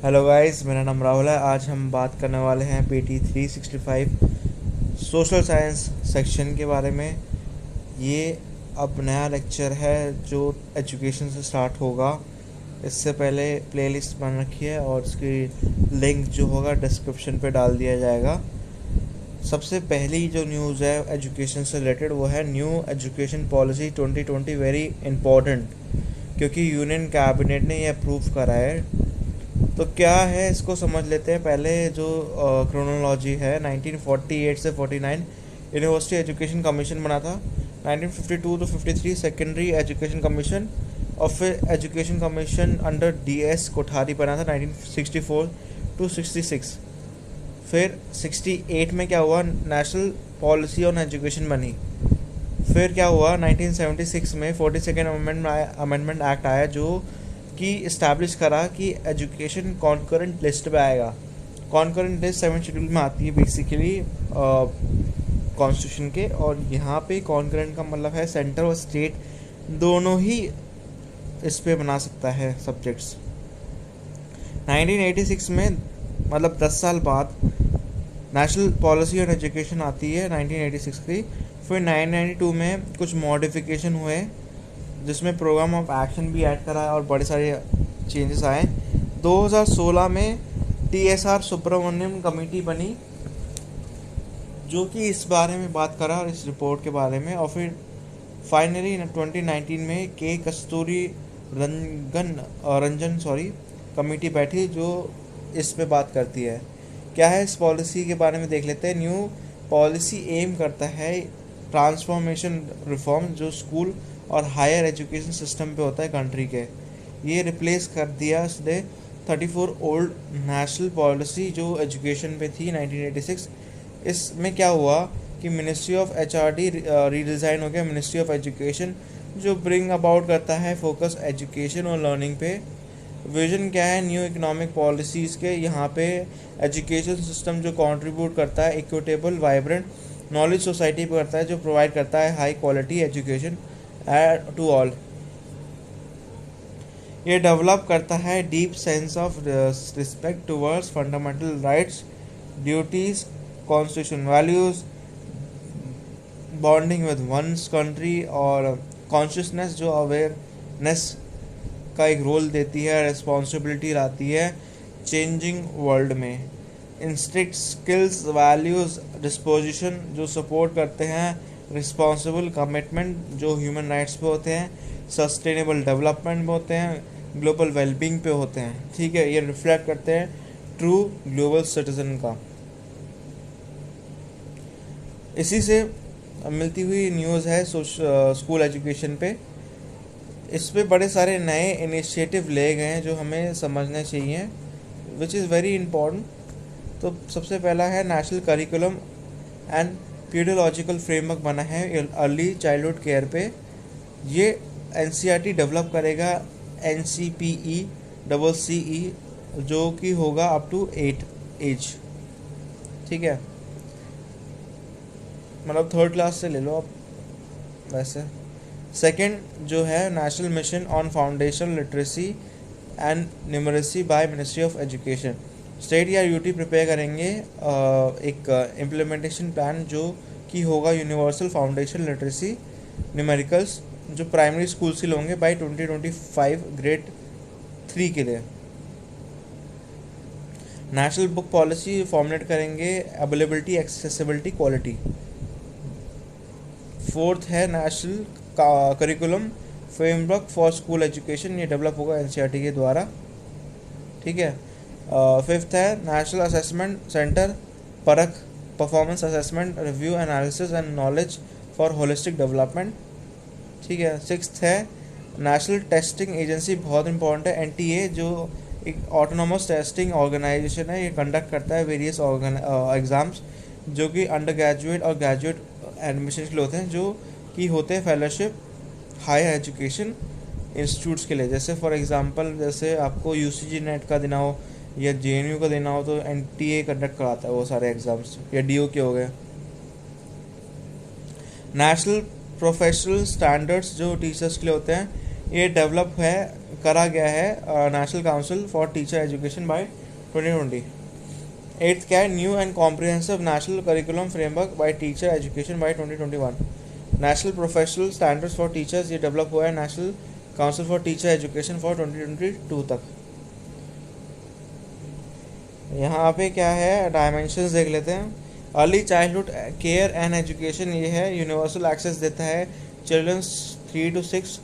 Hello guys, मेरा नाम राहुल है। आज हम बात करने वाले हैं पीटी 365 सोशल साइंस सेक्शन के बारे में। ये अब नया लेक्चर है जो एजुकेशन से स्टार्ट होगा। इससे पहले प्लेलिस्ट बन रखी है और इसकी लिंक जो होगा डिस्क्रिप्शन पे डाल दिया जाएगा। सबसे पहली जो न्यूज़ है एजुकेशन से रिलेटेड वो है new education policy 2020 very important, क्योंकि यूनियन कैबिनेट ने ये अप्रूव करा है। तो क्या है इसको समझ लेते हैं। पहले जो क्रोनोलॉजी है 1948 से 49 यूनिवर्सिटी एजुकेशन कमीशन बना था। 1952 to 53 सेकेंडरी एजुकेशन कमीशन, और फिर education commission under DS Kothari बना था 1964 to 66। फिर 68 में क्या हुआ, नेशनल पॉलिसी ऑन एजुकेशन बनी। फिर क्या हुआ, 1976 में 42nd अमेंडमेंट एक्ट आया जो कि इस्टेब्लिश करा कि एजुकेशन कॉन्करेंट लिस्ट पे आएगा। कॉन्करेंट लिस्ट 7 शेड्यूल में आती है बेसिकली कॉन्स्टिट्यूशन के, और यहाँ पे कॉन्करेंट का मतलब है सेंटर और स्टेट दोनों ही इस पे बना सकता है सब्जेक्ट्स। 1986 में मतलब 10 साल बाद नेशनल पॉलिसी ऑन एजुकेशन आती है 1986 की। फिर 1992 में कुछ मॉडिफिकेशन हुए जिसमें प्रोग्राम ऑफ एक्शन भी ऐड करा और बड़े सारे चेंजेस आए। 2016 में TSR सुब्रमण्यम कमेटी बनी जो कि इस बारे में बात करा और इस रिपोर्ट के बारे में। और फिर फाइनली 2019 में के कस्तूरी रंजन कमेटी बैठी जो इस पे बात करती है। क्या है इस पॉलिसी के बारे में देख लेते हैं। न्यू पॉलिसी एम करता है ट्रांसफॉर्मेशन रिफॉर्म जो स्कूल और हायर एजुकेशन सिस्टम पे होता है कंट्री के। ये रिप्लेस कर दिया इसने 34 ओल्ड नेशनल पॉलिसी जो एजुकेशन पे थी 1986। इसमें क्या हुआ कि मिनिस्ट्री ऑफ HRD रीडिज़ाइन हो गया मिनिस्ट्री ऑफ एजुकेशन, जो ब्रिंग अबाउट करता है फोकस एजुकेशन और लर्निंग पे। विजन क्या है न्यू इकोनॉमिक पॉलिसीज़ के, यहाँ पे एजुकेशन सिस्टम जो कंट्रीब्यूट करता है इक्विटेबल वाइब्रेंट नॉलेज सोसाइटी पे करता है, जो प्रोवाइड करता है high quality education to all. ये डेवलप करता है deep sense of respect towards fundamental rights, duties, constitution values, bonding with one's country, और कॉन्शियसनेस जो अवेयरनेस का एक रोल देती है, रिस्पॉन्सिबिलिटी लाती है चेंजिंग वर्ल्ड में। इंस्टिक्ट स्किल्स वैल्यूज डिस्पोजिशन जो सपोर्ट करते हैं रिस्पॉन्सिबल कमिटमेंट जो ह्यूमन राइट्स पे होते हैं, सस्टेनेबल डेवलपमेंट पे होते हैं, ग्लोबल वेलबींग पे होते हैं। ठीक है, ये रिफ्लेक्ट करते हैं ट्रू ग्लोबल सिटीजन का। इसी से मिलती हुई न्यूज़ है स्कूल एजुकेशन पे। इस पे बड़े सारे नए इनिशिएटिव ले गए हैं जो हमें समझने चाहिए, विच इज़ वेरी इंपॉर्टेंट। तो सबसे पहला है नेशनल करिकुलम एंड पीडियोलॉजिकल फ्रेमवर्क बना है अर्ली चाइल्डहुड केयर पे। ये NCERT डेवलप करेगा NCPE जो कि होगा अप टू 8 एज। ठीक है, मतलब 3rd क्लास से ले लो आप वैसे। सेकंड जो है national mission on foundation literacy and numeracy by ministry of education. State या UT प्रिपेयर करेंगे एक इम्प्लीमेंटेशन प्लान जो कि होगा यूनिवर्सल फाउंडेशन लिटरेसी न्यूमेरिकल्स जो प्राइमरी स्कूल्स के लिए होंगे बाय 2025 ग्रेड 3 के लिए। नेशनल बुक पॉलिसी फॉर्मुलेट करेंगे अवेलेबिलिटी, एक्सेसिबिलिटी, क्वालिटी। फोर्थ है national curriculum framework for school education, ये डेवलप होगा NCERT के द्वारा। ठीक है। फिफ्थ है नेशनल असेसमेंट सेंटर परख performance assessment review analysis and knowledge for holistic development. ठीक है। सिक्स्थ है नेशनल टेस्टिंग एजेंसी, बहुत इंपॉर्टेंट है, NTA जो एक ऑटोनोमस टेस्टिंग ऑर्गेनाइजेशन है। ये कंडक्ट करता है वेरियस एग्ज़ाम्स जो कि अंडर ग्रेजुएट और ग्रेजुएट एडमिशन के लिए होते हैं, जो कि होते हैं फेलोशिप हायर एजुकेशन इंस्टीट्यूट्स के लिए। जैसे फॉर एग्जांपल जैसे आपको UCG नेट का देना हो या JNU का देना हो तो NTA कंडक्ट कराता है वो सारे एग्ज़ाम्स, या DO के हो गए। नेशनल प्रोफेशनल स्टैंडर्ड्स जो टीचर्स के लिए होते हैं, ये डेवलप है करा गया है national council for teacher education by 2020। Eighth क्या है, new and comprehensive national curriculum framework by teacher education by 2021। National professional standards for teachers ये डेवलप हुआ है national council for teacher education for 2022 तक। यहाँ पे क्या है, डायमेंशंस देख लेते हैं। Early childhood care and education ये है, यूनिवर्सल एक्सेस देता है चिल्ड्रंस 3 to 6।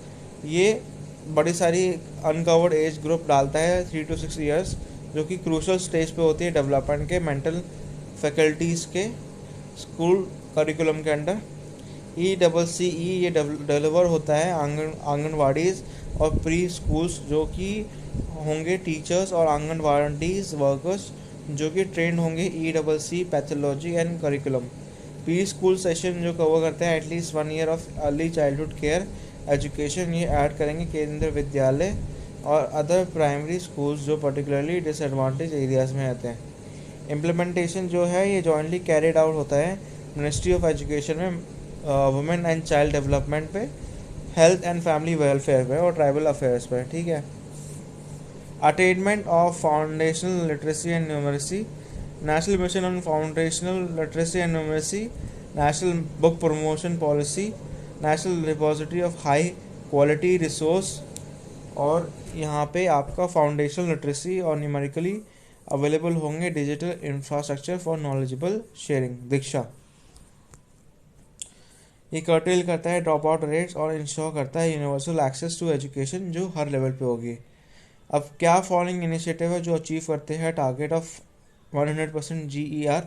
ये बड़ी सारी अनकवर्ड एज ग्रुप डालता है 3 to 6 ईयर्स, जो कि क्रूशल स्टेज पे होती है डेवलपमेंट के मेंटल फैकल्टीज़ के स्कूल करिकुलम के अंडर। ECCE ये डिलीवर होता है आंगनवाड़ीज़ और प्री स्कूल्स, जो कि होंगे टीचर्स और आंगनवाड़ीज़ वर्कर्स जो कि ट्रेंड होंगे ECC pathology and curriculum. Pre school session जो कवर करते हैं at least 1 year of early childhood care education, ये ऐड करेंगे केंद्रीय विद्यालय और अदर प्राइमरी स्कूल्स जो पर्टिकुलरली डिसएडवांटेज एरियाज़ में आते हैं। इम्प्लीमेंटेशन जो है ये जॉइंटली कैरिड आउट होता है मिनिस्ट्री ऑफ एजुकेशन में, वुमेन एंड चाइल्ड डेवलपमेंट पे, हेल्थ एंड फैमिली वेलफेयर पे और ट्राइबल अफेयर्स पे, ठीक है। Attainment of foundational literacy and numeracy, national mission on foundational literacy and numeracy, national book promotion policy, national repository of high quality resource. और यहाँ पे आपका फाउंडेशनल लिटरेसी और न्यूमेरिकली अवेलेबल होंगे digital infrastructure for knowledgeable sharing, Diksha. ये curtail करता है drop out rates और इंश्योर करता है यूनिवर्सल एक्सेस टू एजुकेशन जो हर लेवल पे होगी। अब क्या फॉलोइंग इनिशिएटिव है जो अचीव करते हैं टारगेट ऑफ 100% GER,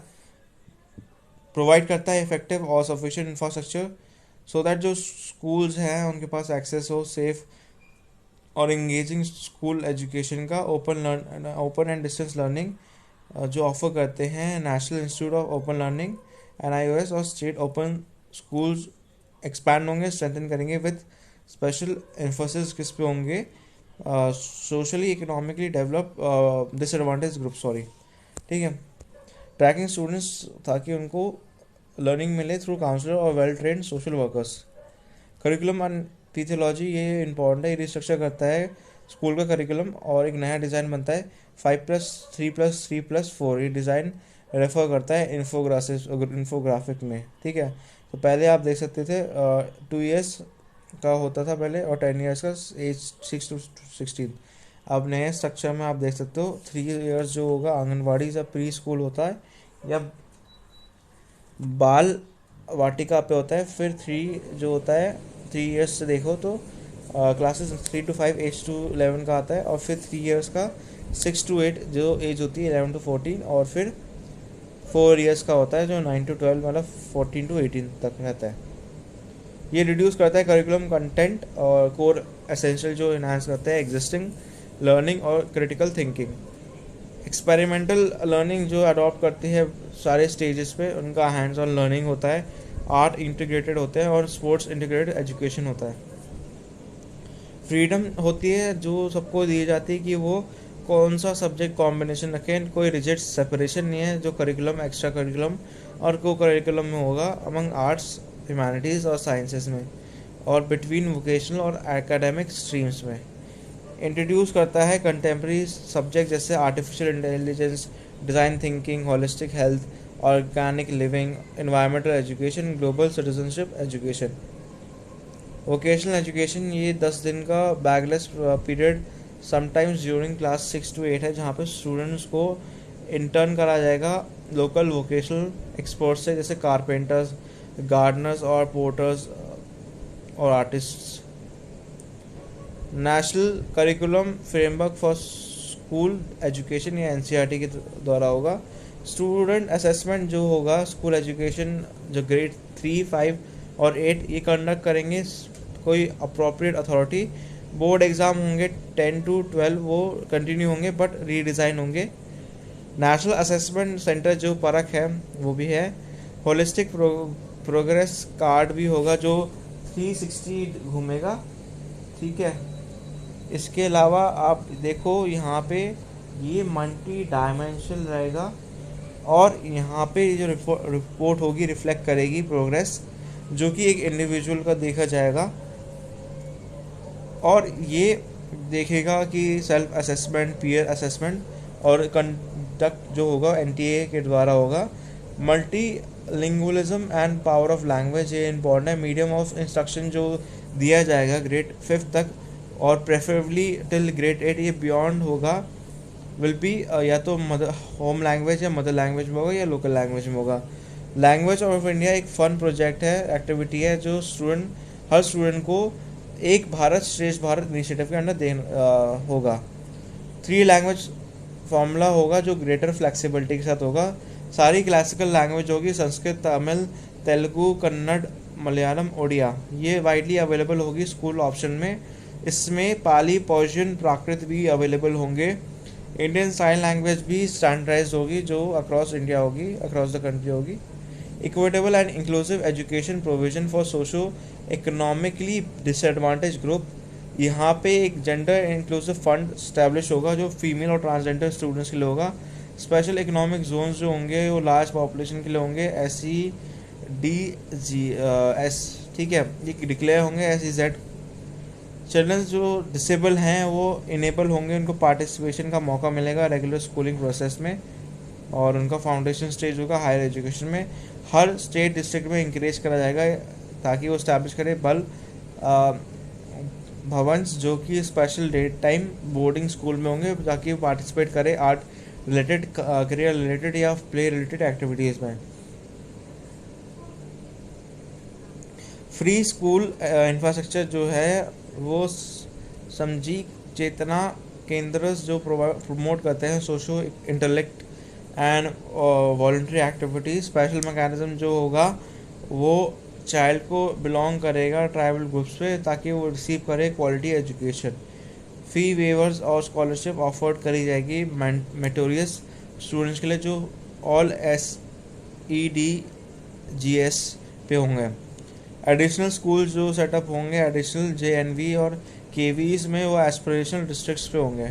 प्रोवाइड करता है इफेक्टिव और सफिशिएंट इंफ्रास्ट्रक्चर सो दैट जो स्कूल्स हैं उनके पास एक्सेस हो सेफ और इंगेजिंग स्कूल एजुकेशन का, ओपन एंड डिस्टेंस लर्निंग जो ऑफर करते हैं national institute of open learning NIOS और स्टेट ओपन स्कूल्स एक्सपैंड होंगे, स्ट्रेंथन करेंगे विद स्पेशल एम्फोसिस किस पे होंगे, socially economically develop disadvantage group, sorry, ठीक है। ट्रैकिंग स्टूडेंट्स ताकि उनको लर्निंग मिले थ्रू काउंसलर और well trained social workers. Curriculum and पीथियोलॉजी ये इंपॉर्टेंट है, ये रिस्ट्रक्चर करता है स्कूल का करिकुलम और एक नया डिज़ाइन बनता है 5+3+3+4। ये डिज़ाइन रेफर करता है इन्फोग्राफिक में, ठीक है। तो पहले आप देख सकते थे 2 years का होता था पहले और 10 years का एज 6 to 16। अब नए स्ट्रक्चर में आप देख सकते हो 3 years जो होगा आंगनवाड़ी या प्री स्कूल होता है या बाल वाटिका पे होता है, फिर 3 जो होता है 3 years से देखो तो क्लासेस 3 to 5 8 to 11 का आता है, और फिर 3 years का 6 to 8 जो एज होती है 11 to 14, और फिर 4 years का होता है जो 9 to 12 मतलब 14 to 18 तक रहता है। ये रिड्यूस करता है करिकुलम कंटेंट और कोर एसेंशियल जो इन्हांस करता है एग्जिस्टिंग लर्निंग और क्रिटिकल थिंकिंग। एक्सपेरिमेंटल लर्निंग जो अडॉप्ट करती है सारे स्टेजेस पे, उनका हैंड्स ऑन लर्निंग होता है, आर्ट इंटीग्रेटेड होते हैं और स्पोर्ट्स इंटीग्रेटेड एजुकेशन होता है। फ्रीडम होती है जो सबको दी जाती है कि वो कौन सा सब्जेक्ट कॉम्बिनेशन रखें, कोई रिजिड सेपरेशन नहीं है जो करिकुलम एक्स्ट्रा करिकुलम और को करिकुलम में होगा अमंग आर्ट्स ह्यूमैनिटीज़ और साइंसेज में और बिटवीन वोकेशनल और एकेडमिक स्ट्रीम्स में। इंट्रोड्यूस करता है कंटेम्प्रेरी सब्जेक्ट जैसे artificial intelligence, design thinking, holistic health, organic living, environmental education, global citizenship education. Vocational education ये 10 दिन का bagless period sometimes during class 6 to 8 है, जहाँ पे स्टूडेंट्स को इंटर्न करा जाएगा लोकल वोकेशनल एक्सपर्ट से, जैसे कारपेंटर्स, गार्डनर्स और पोर्टर्स और artists. National curriculum framework for school education या NCERT के द्वारा होगा। स्टूडेंट असेसमेंट जो होगा स्कूल एजुकेशन जो ग्रेड 3, 5 और 8 ये कंडक्ट करेंगे कोई अप्रोप्रिएट अथॉरिटी। बोर्ड एग्ज़ाम होंगे 10 to 12 वो कंटिन्यू होंगे बट रीडिज़ाइन होंगे। नेशनल असेसमेंट सेंटर जो परख है वो भी है। होलिस्टिक प्रोग्रेस कार्ड भी होगा जो 360 घूमेगा, ठीक है। इसके अलावा आप देखो यहाँ पे ये मल्टी डायमेंशनल रहेगा और यहाँ पे जो रिपोर्ट होगी रिफ्लेक्ट करेगी प्रोग्रेस जो कि एक इंडिविजुअल का देखा जाएगा और ये देखेगा कि सेल्फ असेसमेंट, पीयर असेसमेंट और कंडक्ट जो होगा एनटीए के द्वारा होगा। Multilingualism and power of language, ये इंपॉर्टेंट है। मीडियम ऑफ इंस्ट्रक्शन जो दिया जाएगा ग्रेड 5 तक और प्रेफरेबली टिल ग्रेड 8, ये बियॉन्ड होगा, विल बी या तो मदर होम लैंग्वेज या मदर लैंग्वेज में होगा या लोकल लैंग्वेज में होगा। लैंग्वेज ऑफ इंडिया एक फन प्रोजेक्ट है, एक्टिविटी है जो हर स्टूडेंट को एक भारत श्रेष्ठ भारत इनिशिएटिव के अंडर होगा। 3 लैंग्वेज फॉर्मूला होगा जो ग्रेटर फ्लेक्सिबिलिटी के साथ होगा। सारी क्लासिकल लैंग्वेज होगी, संस्कृत, तमिल, तेलुगु, कन्नड़, मलयालम, ओडिया, ये वाइडली अवेलेबल होगी स्कूल ऑप्शन में। इसमें पाली, पर्शियन, प्राकृत भी अवेलेबल होंगे। इंडियन साइन लैंग्वेज भी स्टैंडर्डाइज होगी जो अक्रॉस इंडिया होगी, अक्रॉस द कंट्री होगी। Equitable and inclusive education provision for socio economically disadvantage group, यहाँ पे एक जेंडर इंक्लूसिव फंड स्टैब्लिश होगा जो फीमेल और ट्रांसजेंडर स्टूडेंट्स के लिए होगा। स्पेशल इकोनॉमिक जोन्स जो होंगे वो लार्ज पॉपुलेशन के लिए होंगे, SEDGS, ठीक है, ये डिक्लेयर होंगे। SEZ चिल्ड्रन जो डिसेबल हैं वो इनेबल होंगे, उनको पार्टिसिपेशन का मौका मिलेगा रेगुलर स्कूलिंग प्रोसेस में और उनका फाउंडेशन स्टेज होगा हायर एजुकेशन में। हर स्टेट डिस्ट्रिक्ट में इंकरेज करा जाएगा ताकि वो इस्टेब्लिश करे बल भवन्स जो कि special day time boarding school में होंगे ताकि वो पार्टिसिपेट करे आर्ट रिलेटेड, करियर रिलेटेड या प्ले रिलेटेड एक्टिविटीज़ में। फ्री स्कूल इंफ्रास्ट्रक्चर जो है वो समझी चेतना केंद्र जो प्रमोट करते हैं socio intellect and voluntary activities. Special mechanism जो होगा वो चाइल्ड को बिलोंग करेगा ट्राइबल ग्रुप्स पे ताकि वो रिसीव करे क्वालिटी एजुकेशन। फी वेवर्स और स्कॉलरशिप ऑफर्ड करी जाएगी मेटोरियस स्टूडेंट्स के लिए जो ऑल SEDGS पे होंगे। एडिशनल स्कूल जो सेटअप होंगे एडिशनल JNV और KVs में वो एस्पिरेशनल डिस्ट्रिक्ट्स पे होंगे।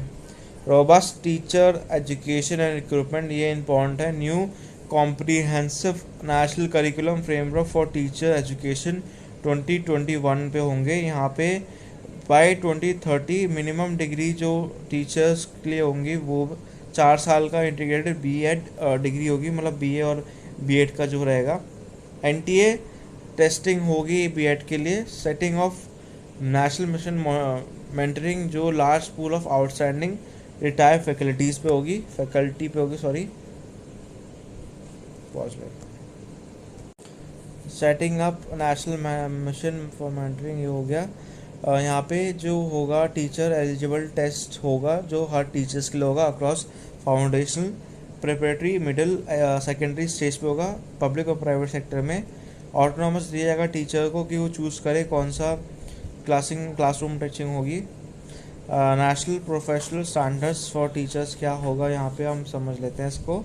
Robust teacher education and recruitment, ये इंपॉर्टेंट है। New comprehensive national curriculum framework for teacher education 2021 पे होंगे। यहाँ पे बाय 2030 मिनिमम डिग्री जो टीचर्स के लिए होंगी वो 4 साल का इंटीग्रेटेड B.Ed डिग्री होगी, मतलब BA और B.Ed का जो रहेगा। NTA टेस्टिंग होगी B.Ed के लिए। Setting of national mission mentoring जो large pool of outstanding retired faculty पे होगी setting up national mission for mentoring, ये हो गया। यहाँ पे जो होगा टीचर एलिजिबल टेस्ट होगा जो हर टीचर्स के लिए होगा across foundational, preparatory, middle, secondary stage पे होगा। पब्लिक और प्राइवेट सेक्टर में ऑटोनॉमस दिया जाएगा टीचर को कि वो चूज़ करे कौन सा क्लासरूम टीचिंग होगी। National professional standards for teachers क्या होगा यहाँ पे हम समझ लेते हैं इसको।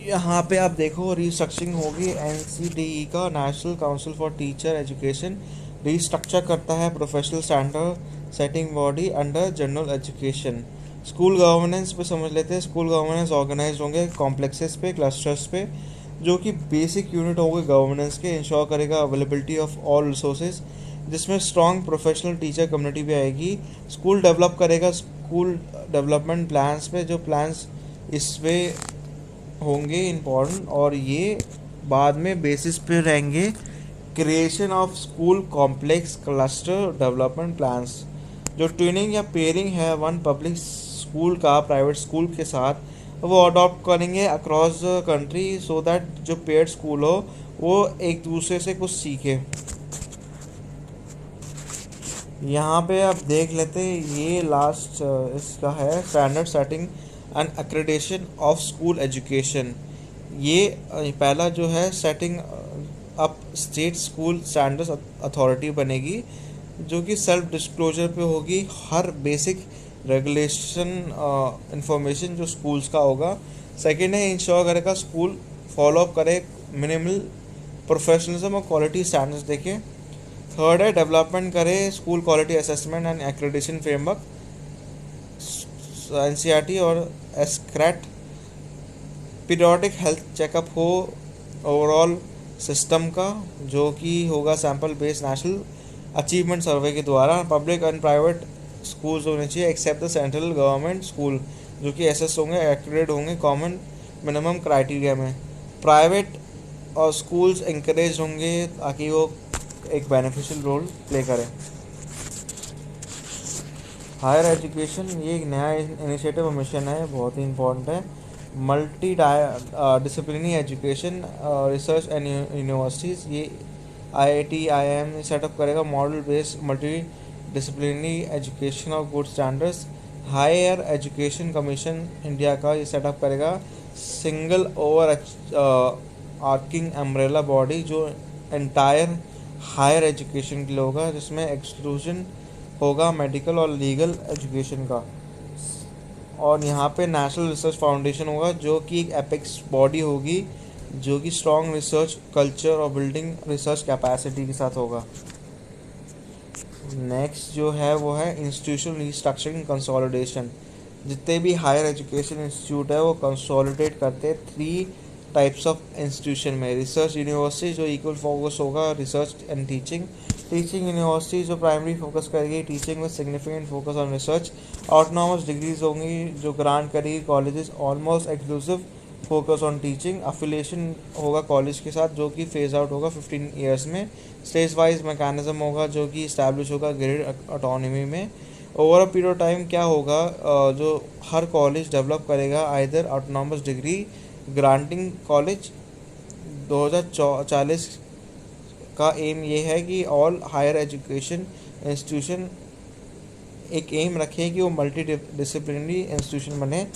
यहाँ पे आप देखो रीस्ट्रक्चरिंग होगी NCTE का, national council for teacher education restructure करता है professional standard setting body under general education. School governance पे समझ लेते हैं। स्कूल गवर्नेंस ऑर्गेनाइज होंगे कॉम्प्लेक्सेस पे, क्लस्टर्स पे, जो कि बेसिक यूनिट होंगे गवर्नेंस के, इंश्योर करेगा अवेलेबिलिटी ऑफ ऑल रिसोर्सेज, जिसमें स्ट्रॉन्ग प्रोफेशनल टीचर कम्युनिटी भी आएगी। स्कूल डेवलप करेगा स्कूल डेवलपमेंट प्लान्स पे, जो प्लान्स इस पे होंगे इम्पॉर्टेंट और ये बाद में बेसिस पे रहेंगे creation of school complex cluster development plans. जो ट्विनिंग या पेयरिंग है वन पब्लिक स्कूल का प्राइवेट स्कूल के साथ, वो अडॉप्ट करेंगे across the country so that जो पेयर्ड स्कूल हो वो एक दूसरे से कुछ सीखे। यहाँ पे आप देख लेते ये लास्ट इसका है standard setting and accreditation of school education. ये पहला जो है setting up state school standards authority बनेगी जो कि सेल्फ डिस्क्लोजर पे होगी। हर बेसिक रेगुलेशन इंफॉर्मेशन जो स्कूल्स का होगा। सेकेंड है इंश्योर करेगा स्कूल फॉलो अप करे मिनिमल प्रोफेशनलिज्म और क्वालिटी स्टैंडर्ड्स देखे। थर्ड है डेवलपमेंट करे school quality assessment and accreditation framework NCERT और SCRAT। पीरियोडिक हेल्थ चेकअप हो ओवरऑल सिस्टम का जो कि होगा sample based national achievement survey के द्वारा। पब्लिक एंड प्राइवेट स्कूल्स होने चाहिए except the central government school, जो कि एसएस होंगे, एक्रेडिटेड होंगे कॉमन मिनिमम क्राइटेरिया में। प्राइवेट और स्कूल्स इंकरेज होंगे ताकि वो एक बेनिफिशियल रोल प्ले करें। हायर एजुकेशन ये एक नया इनिशिएटिव और मिशन है, बहुत ही इंपॉर्टेंट है। Multi disciplinary education research and universities, ये आईआईटी आईआईएम सेटअप करेगा model based multi disciplinary education of good standards. Higher education commission India का ये सेटअप करेगा single overarching umbrella body जो एंटायर हायर एजुकेशन के लिए होगा, जिसमें एक्सक्लूजन होगा मेडिकल और लीगल एजुकेशन का। और यहाँ पे नेशनल रिसर्च फाउंडेशन होगा जो कि एक एपेक्स बॉडी होगी जो कि स्ट्रॉन्ग रिसर्च कल्चर और बिल्डिंग रिसर्च कैपेसिटी के साथ होगा। नेक्स्ट जो है वो है इंस्टीट्यूशनल रिस्ट्रक्चरिंग कंसोलिडेशन। जितने भी हायर एजुकेशन इंस्टीट्यूट है वो कंसोलिडेट करते हैं 3 टाइप्स ऑफ इंस्टीट्यूशन में। रिसर्च यूनिवर्सिटी जो इक्वल फोकस होगा research and teaching. Teaching university जो प्राइमरी फोकस करेगी teaching with significant focus on research. Autonomous degrees होंगी जो ग्रांट करेगी colleges almost exclusive focus on teaching. Affiliation होगा कॉलेज के साथ जो कि फेज आउट होगा 15 ईयर्स में। स्टेज वाइज मैकेनिज्म होगा जो कि इस्टेब्लिश होगा ग्रेड ऑटोनॉमी में। Over a period of time क्या होगा, जो हर कॉलेज डेवलप करेगा either autonomous degree granting college. 2040 का एम ये है कि ऑल हायर एजुकेशन इंस्टीट्यूशन एक एम रखे कि वो मल्टी डिसिप्लिनरी इंस्टीट्यूशन बने।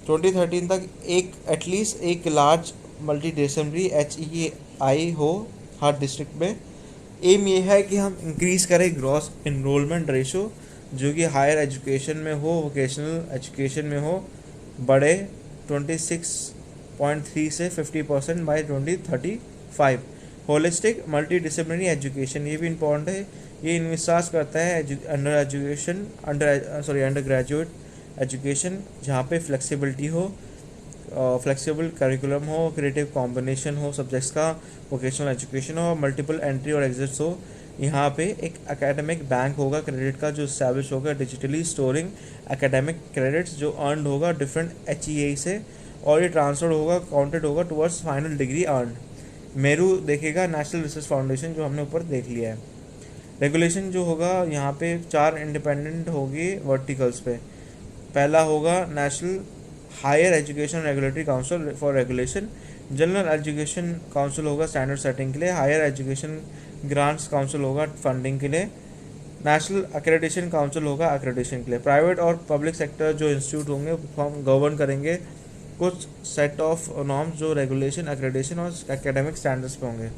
2013 तक एक एटलीस्ट एक लार्ज मल्टी डिसिप्लिनरी HEI हो हर डिस्ट्रिक्ट में। एम ये है कि हम इंक्रीज़ करें ग्रॉस इनरोलमेंट रेशो जो कि हायर एजुकेशन में हो, वोकेशनल एजुकेशन में हो, बढ़े 26.3 से 50% by 2035। Holistic multi disciplinary education ये भी इम्पोर्टेंट है। ये इन्विसाज करता है अंडर ग्रेजुएट एजुकेशन जहाँ पे फ्लेक्सिबिलिटी हो, फ्लेक्सिबल करिकुलम हो, क्रिएटिव कॉम्बिनेशन हो सब्जेक्ट्स का, वोकेशनल एजुकेशन हो, मल्टीपल एंट्री और एग्जिट्स हो। यहाँ पे एक एकेडमिक बैंक होगा क्रेडिट का जो इस्टेब्लिश होगा डिजिटली स्टोरिंग एकेडमिक क्रेडिट्स जो अर्न होगा डिफरेंट HEI से, और ये ट्रांसफर होगा काउंटेड होगा towards final decree earn. Meru देखेगा नेशनल रिसर्च फाउंडेशन जो हमने ऊपर देख लिया है। रेगुलेशन जो होगा यहाँ पे 4 इंडिपेंडेंट होगी वर्टिकल्स पे। पहला होगा national higher education regulatory council for regulation. General education council होगा स्टैंडर्ड सेटिंग के लिए। हायर एजुकेशन ग्रांट्स काउंसिल होगा फंडिंग के लिए। नेशनल एक्रेडिटेशन काउंसिल होगा एक्रेडिटेशन के लिए। प्राइवेट और पब्लिक सेक्टर जो इंस्टीट्यूट होंगे हम गवर्न करेंगे कुछ सेट ऑफ नॉर्म्स जो रेगुलेशन एक्रेडिटेशन और एकेडमिक स्टैंडर्ड्स पे होंगे।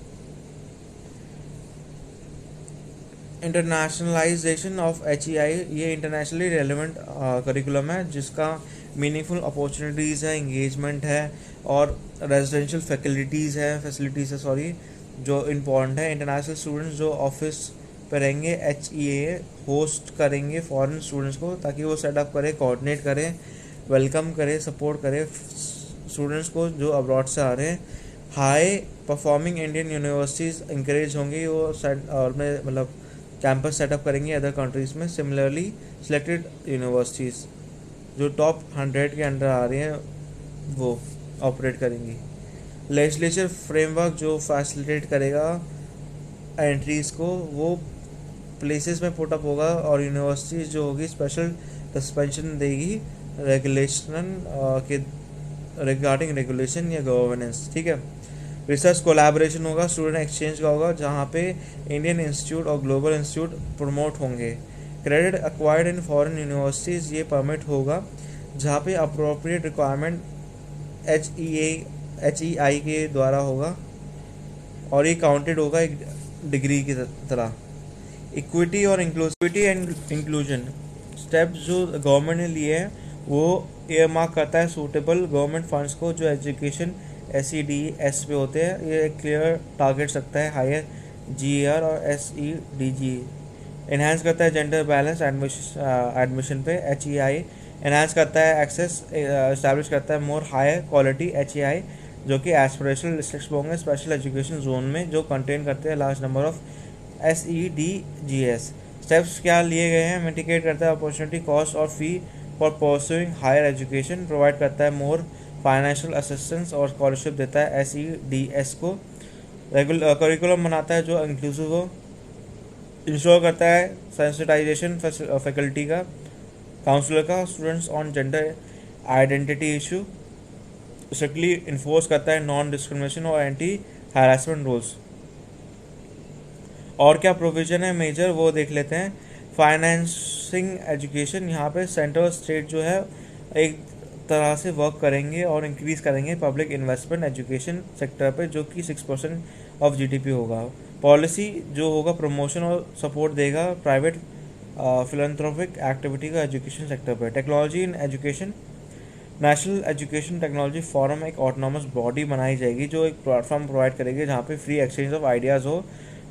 इंटरनेशनलाइजेशन ऑफ HEI ये इंटरनेशनली रेलिवेंट करिकुलम है जिसका मीनिंगफुल अपॉर्चुनिटीज़ है, इंगेजमेंट है और रेजिडेंशियल फैसिलिटीज़ है जो इम्पोर्टेंट है। इंटरनेशनल स्टूडेंट्स जो ऑफिस पे रहेंगे HEI होस्ट करेंगे फॉरेन स्टूडेंट्स को ताकि वो सेटअप करें, कोऑर्डिनेट करें, वेलकम करें, सपोर्ट करें स्टूडेंट्स को जो अब्रॉड से आ रहे हैं। High performing Indian universities encourage होंगी, वो और में मतलब कैंपस सेटअप करेंगे अदर कंट्रीज़ में। सिमिलरली सिलेक्टेड यूनिवर्सिटीज़ जो टॉप 100 के अंडर आ रही हैं वो ऑपरेट करेंगी। लेजिस्लेचर फ्रेमवर्क जो फैसिलिटेट करेगा एंट्रीज़ को वो प्लेसेस में पुटअप होगा और यूनिवर्सिटीज़ जो होगी स्पेशल सस्पेंशन देगी रेगुलेशन के रिगार्डिंग रेगुलेशन या गवर्नेंस। ठीक है। रिसर्च कोलैबोरेशन होगा, स्टूडेंट एक्सचेंज का होगा जहाँ पे इंडियन इंस्टीट्यूट और ग्लोबल इंस्टीट्यूट प्रमोट होंगे। Credit acquired in foreign universities ये परमिट होगा जहाँ पे अप्रोप्रिएट रिक्वायरमेंट HEI के द्वारा होगा और ये काउंटेड होगा एक डिग्री की तरह। इक्विटी और इंक्लूसिविटी एंड इंक्लूजन स्टेप्स जो गवर्नमेंट ने लिए हैं वो एयर मार्क करता है सूटेबल गवर्नमेंट फंड्स को जो एजुकेशन SEDS पे होते हैं। ये क्लियर टारगेट रखता है हायर GER और SEDG। इन्हांस करता है जेंडर बैलेंस एडमिशन पे HEI। इन्हांस करता है एक्सेस, इस्टेब्लिश करता है मोर हायर क्वालिटी HEI जो कि एस्पिरेशनल डिस्ट्रिक्ट्स होंगे स्पेशल एजुकेशन जोन में जो कंटेन करते हैं large number of SEDGS। Steps क्या लिए गए हैं? मिटिगेट करता है अपॉर्चुनिटी कॉस्ट और fee for pursuing higher education, provide करता है मोर फाइनेंशियल असिस्टेंस और स्कॉलरशिप देता है SEDS को। करिकुलम बनाता है जो इंक्लूसिव हो, इंश्योर करता है सेंसिटाइजेशन फैकल्टी का, काउंसलर का, students on gender identity issue, strictly enforce करता है नॉन डिस्क्रिमिनेशन और एंटी हैरेसमेंट रूल्स। और क्या प्रोविजन है मेजर वो देख लेते हैं। फाइनेंसिंग एजुकेशन, यहाँ पे सेंटर और स्टेट जो है एक तरह से वर्क करेंगे और इंक्रीज करेंगे पब्लिक इन्वेस्टमेंट एजुकेशन सेक्टर पे, जो कि 6% ऑफ GDP होगा। पॉलिसी जो होगा प्रमोशन और सपोर्ट देगा प्राइवेट फिलंथ्रोपिक एक्टिविटी का एजुकेशन सेक्टर पे। Technology in education, national education technology forum एक ऑटोनॉमस बॉडी बनाई जाएगी जो एक प्लेटफॉर्म प्रोवाइड करेगी जहाँ पे फ्री एक्सचेंज ऑफ आइडियाज़ हो,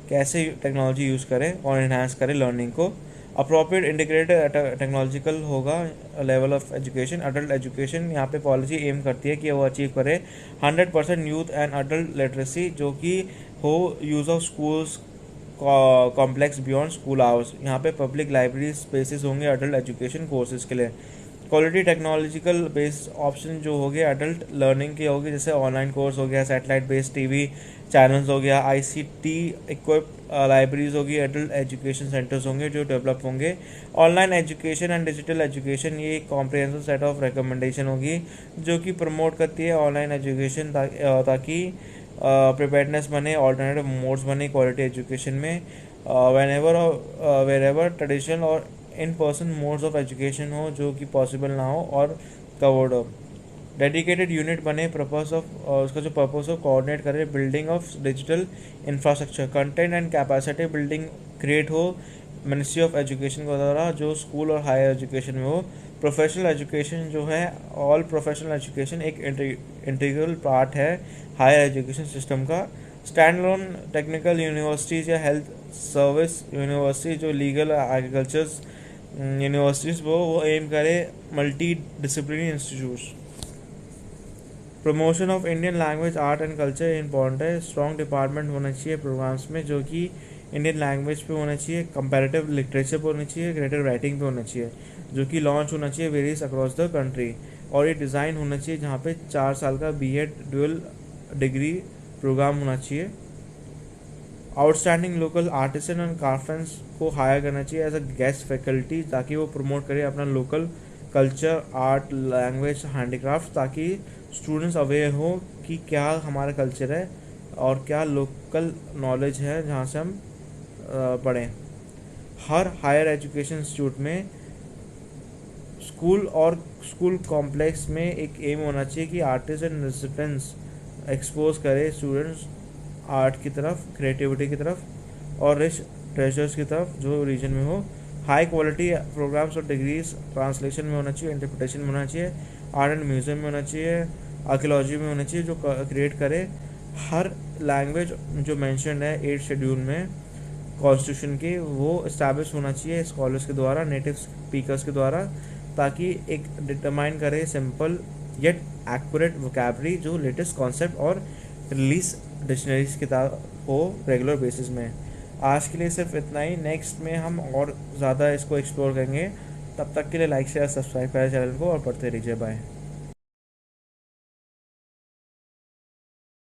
कैसे टेक्नोलॉजी यूज़ करें और इन्हांस करें लर्निंग को। अप्रोप्रिएट इंटीग्रेटेड टेक्नोलॉजिकल होगा level of education. Adult education, यहाँ पे पॉलिसी एम करती है कि वो अचीव करे 100% यूथ एंड अडल्ट लिटरेसी, जो कि हो use of schools complex beyond school hours. यहाँ पे पब्लिक लाइब्रेरी स्पेसेस होंगे अडल्ट एजुकेशन कोर्सेज के लिए। क्वालिटी टेक्नोलॉजिकल बेस्ड ऑप्शन जो हो गए अडल्ट लर्निंग के हो गए, जैसे ऑनलाइन कोर्स हो गया, सैटेलाइट बेस्ड TV चैनल्स हो गया, ICT इक्विप्ड लाइब्रेरीज होगी, एडल्ट एजुकेशन सेंटर्स होंगे जो डेवलप होंगे। Online education and digital education, ये एक कॉम्प्रिहेंसिव सेट ऑफ रिकमेंडेशन होगी जो कि प्रमोट करती है ऑनलाइन एजुकेशन ताकि प्रिपेयर्डनेस बने, ऑल्टरनेटिव मोड्स बने क्वालिटी एजुकेशन में। वेर एवर ट्रेडिशनल और in person modes of education हो जो कि पॉसिबल ना हो और कवर्ड हो। डेडिकेटेड यूनिट बने पर्पस ऑफ उसका जो पर्पस हो कोऑर्डिनेट करे building of digital infrastructure, content and capacity building create हो मिनिस्ट्री ऑफ एजुकेशन के द्वारा जो स्कूल और हायर एजुकेशन में हो। प्रोफेशनल एजुकेशन जो है, ऑल प्रोफेशनल एजुकेशन एक इंटीग्रल पार्ट है हायर एजुकेशन सिस्टम का। स्टैंड अलोन टेक्निकल यूनिवर्सिटीज़ या हेल्थ सर्विस यूनिवर्सिटी जो लीगल एग्रीकल्चर्स यूनिवर्सिटीज़ वो एम करे multi disciplinary institutes. Promotion of Indian language art and culture important है। स्ट्रॉन्ग डिपार्टमेंट होना चाहिए प्रोग्राम्स में जो कि इंडियन लैंग्वेज पे होना चाहिए, कंपैरेटिव लिटरेचर पे होना चाहिए, क्रिएटिव राइटिंग पे होना चाहिए, जो कि लॉन्च होना चाहिए वेरियस अक्रॉस द कंट्री। और ये डिज़ाइन होना चाहिए जहाँ पे 4 साल का B.Ed ड्यूअल डिग्री प्रोग्राम होना चाहिए। आउटस्टैंडिंग लोकल आर्टिसन एंड क्राफ्टमैन्स को हायर करना चाहिए एज अ गेस्ट फैकल्टी ताकि वो प्रमोट करे अपना local culture, art, language, handicraft, ताकि स्टूडेंट्स अवेयर हो कि क्या हमारा कल्चर है और क्या लोकल नॉलेज है जहाँ से हम पढ़ें। हर हायर एजुकेशन इंस्टीट्यूट में स्कूल और स्कूल कॉम्प्लेक्स में एक एम होना चाहिए कि आर्टिस्ट एंड रेसिडेंट्स एक्सपोज करे स्टूडेंट्स आर्ट की तरफ, क्रिएटिविटी की तरफ और रिच ट्रेजर्स की तरफ जो रीजन में हो। हाई क्वालिटी प्रोग्राम्स और डिग्रीज ट्रांसलेशन में होना चाहिए, इंटरप्रिटेशन में होना चाहिए, आर्ट एंड म्यूजियम में होना चाहिए, आर्कियोलॉजी में होना चाहिए, जो क्रिएट करे हर लैंग्वेज जो मेंशन्ड है 8 शेड्यूल में कॉन्स्टिट्यूशन के, वो इस्टेब्लिश होना चाहिए स्कॉलर्स के द्वारा, नेटिव स्पीकर्स के द्वारा, ताकि एक डिटरमाइन करे सिंपल येट एक्यूरेट वोकैबुलरी जो लेटेस्ट कॉन्सेप्ट और रिलीज डिक्शनरीज किताब हो रेगुलर बेसिस में। आज के लिए सिर्फ इतना ही, नेक्स्ट में हम और ज़्यादा इसको एक्सप्लोर करेंगे। तब तक के लिए लाइक शेयर सब्सक्राइब करें चैनल को और पढ़ते रहिए। बाय।